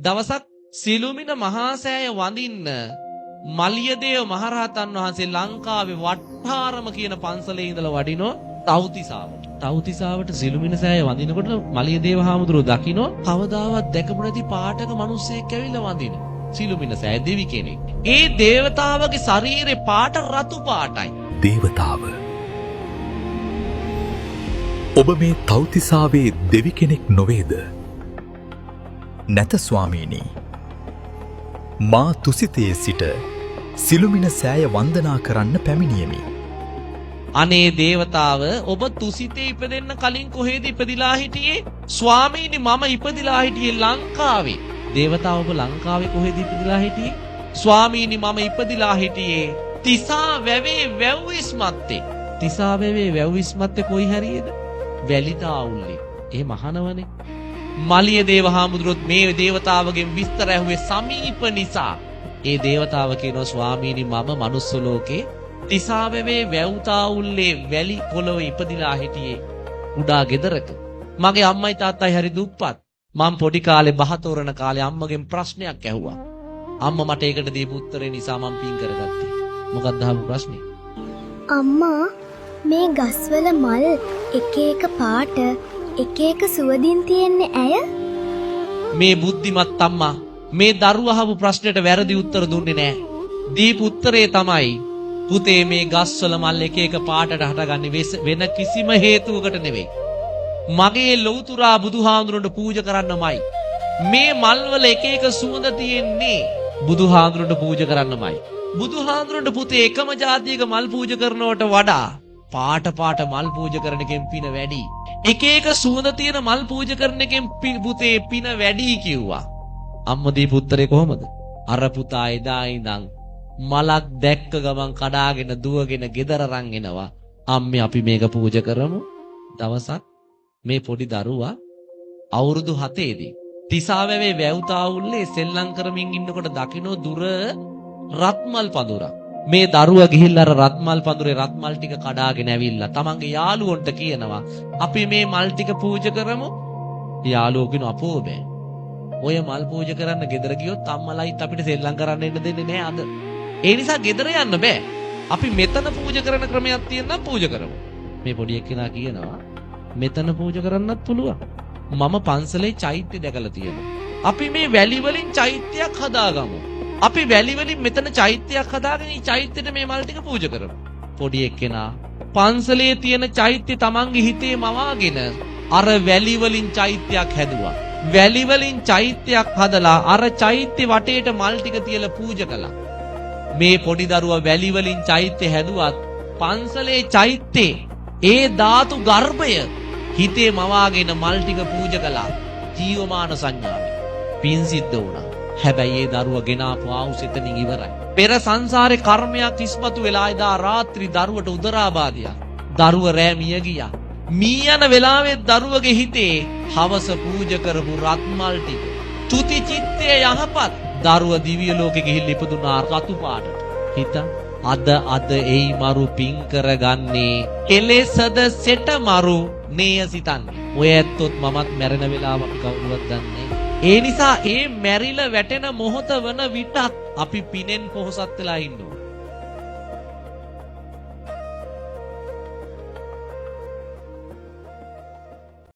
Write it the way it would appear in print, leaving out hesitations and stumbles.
දවසක් සිළුමිණ මහා සෑය වඳින්න මලියදේව මහරහතන් වහන්සේ ලංකාවේ වට්ටාරම කියන පන්සලේ ඉඳලා වඩිනෝ තව්තිසාවට. තව්තිසාවට සිළුමිණ සෑය වඳිනකොට මලියදේව හාමුදුරුවෝ දකින්නෝ කවදාවත් දැකපු නැති පාටක මිනිස්සෙක් ඇවිල්ලා වඳින. සිළුමිණ සෑය දෙවි කෙනෙක්. ඒ දේවතාවගේ ශරීරේ පාට රතු පාටයි. දේවතාව ඔබ මේ තව්තිසාවේ දෙවි කෙනෙක් නොවේද? නැත ස්වාමීනි. මා තුසිතයේ සිට සිළුමිණ සෑය වන්දනා කරන්න පැමිණියෙමි. අනේ දේවතාව ඔබ තුසිතේ ඉපදෙන්න කලින් කොහෙද ඉපදිලා හිටියේ? ස්වාමීනි මම ඉපදිලා හිටියේ ලංකාවේ. දේවතාව ඔබ ලංකාවේ කොහෙද ඉපදිලා හිටියේ? ස්වාමීනි මම ඉපදිලා හිටියේ තිසා වැවේ වැව් ඉස්මත්තේ. තිසා වැවේ වැව් ඉස්මත්තේ කොයි හරියද? වැලිතාවුල්ලේ. ඒ මහනවනේ. මලියදේව හාමුදුරුවොත් මේ දේවතාවගෙන් විස්තර ඇහුවේ සමීප නිසා. ඒ දේවතාව කියනවා ස්වාමීනි මම මනුස්ස ලෝකේ තිසාවෙවේ වැව්තාවුල්ලේ වැලි පොළොව ඉපදිලා හිටියේ කුඩා ගෙදරක. මගේ අම්මයි තාත්තයි හරි දුප්පත්. මම පොඩි කාලේ බහතෝරන කාලේ අම්මගෙන් ප්‍රශ්නයක් ඇහුවා. අම්මා මට ඒකට දීපු උත්තරේ නිසා මම පින් කරගත්තා. මොකක්ද අහපු ප්‍රශ්නේ? අම්මා මේ ගස්වල මල් එක එක පාට එක එක සුවඳින් තියෙන්නේ ඇය? මේ බුද්ධිමත් අම්මා මේ දරුවා අහපු ප්‍රශ්නෙට වැරදි උත්තර දුන්නේ නැහැ. දීපු උත්තරේ තමයි පුතේ මේ ගස්වල මල් එක එක පාටට හටගන්නේ වෙන කිසිම හේතුවකට නෙවෙයි. මගේ ලෞතුරා බුදුහාඳුරන්ට පූජා කරන්නමයි. මේ මල් වල එක එක සුවඳ තියෙන්නේ බුදුහාඳුරන්ට පූජා කරන්නමයි. බුදුහාඳුරන්ට පුතේ එකම જાතියක මල් පූජා කරනවට වඩා පාට පාට මල් පූජා කරන එකෙන් පින වැඩි. එක එක සුවඳ තියෙන මල් පූජා කරන එකෙන් පුතේ පින වැඩි කිව්වා. අම්මා දීපු උත්තරේ කොහමද? අර පුතා එදා ඉඳන් මලක් දැක්ක ගමන් කඩාගෙන දුවගෙන ගෙදර රන් එනවා. අම්මේ අපි මේක පූජා කරමු. දවසක් මේ පොඩි දරුවා අවුරුදු 7 දී තිසාවැවේ වැව්තාවුල්ලේ සෙල්ලම් කරමින් ඉන්නකොට දකින්නෝ දුර රත්මල් පඳුරක්. මේ දරුවා ගිහිල්ලා අර රත්මල් පඳුරේ රත්මල් ටික කඩාගෙන ඇවිල්ලා තමන්ගේ යාළුවන්ට කියනවා අපි මේ මල් ටික පූජා කරමු. යාළුවෝ කියන අපෝ බෑ. ඔය මල් පූජා කරන්න ගෙදර ගියොත් අම්මලායිත් අපිට සෙල්ලම් කරන්න එන්න දෙන්නේ නෑ අද. ඒ නිසා ගෙදර යන්න බෑ. අපි මෙතන පූජා කරන ක්‍රමයක් තියෙනවා පූජා කරමු. මේ පොඩි එක්කෙනා කියනවා මෙතන පූජා කරන්නත් පුළුවන්. මම පන්සලේ චෛත්‍ය දැකලා තියෙනවා. අපි මේ වැලි වලින් චෛත්‍යයක් හදාගමු. අපි වැලි වලින් මෙතන චෛත්‍යයක් හදාගෙන මේ චෛත්‍යෙට මේ මල් ටික පූජා කරමු. පොඩි එක්කෙනා පන්සලේ තියෙන චෛත්‍ය තමන්ගේ හිතේ මවාගෙන අර වැලි වලින් චෛත්‍යයක් හැදුවා. වැලි වලින් චෛත්‍යයක් හදලා අර චෛත්‍ය වටේට මල් ටික තියලා පූජා කළා. මේ පොඩි දරුවා වැලි වලින් චෛත්‍ය හැදුවත් පන්සලේ චෛත්‍යේ ඒ ධාතු ගර්භය හිතේ මවාගෙන මල් ටික පූජා කළා. ජීවමාන සංඥාවෙන් පින් සිද්ධ වුණා. හැබැයි ඒ දරුවා ගෙනාපු ආවුස එතනින් ඉවරයි. පෙර සංසාරේ කර්මයක් ඉස්මතු වෙලා එදා රාත්‍රී දරුවට උදරාබාධයක්. දරුව රෑ මිය ගියා. මී යන වෙලාවේ දරුවගේ හිතේ හවස පූජා කරපු රත්මල් ටික තුති චිත්තේ යහපත් දරුව දිව්‍ය ලෝකෙ ගිහිල්ලා ඉපදුනා රතු පාටට. හිත අද එයි මරු පින් කරගන්නේ කෙලෙසද සෙට මරු නේය සිතන්නේ. ඔය ඇත්තොත් මමත් මැරෙන වෙලාව අපි කවුරුවත් දන්නේ. ඒ නිසා ඒ මැරිලා වැටෙන මොහොත වන විටත් අපි පිනෙන් පොහොසත් වෙලා ඉන්නවා.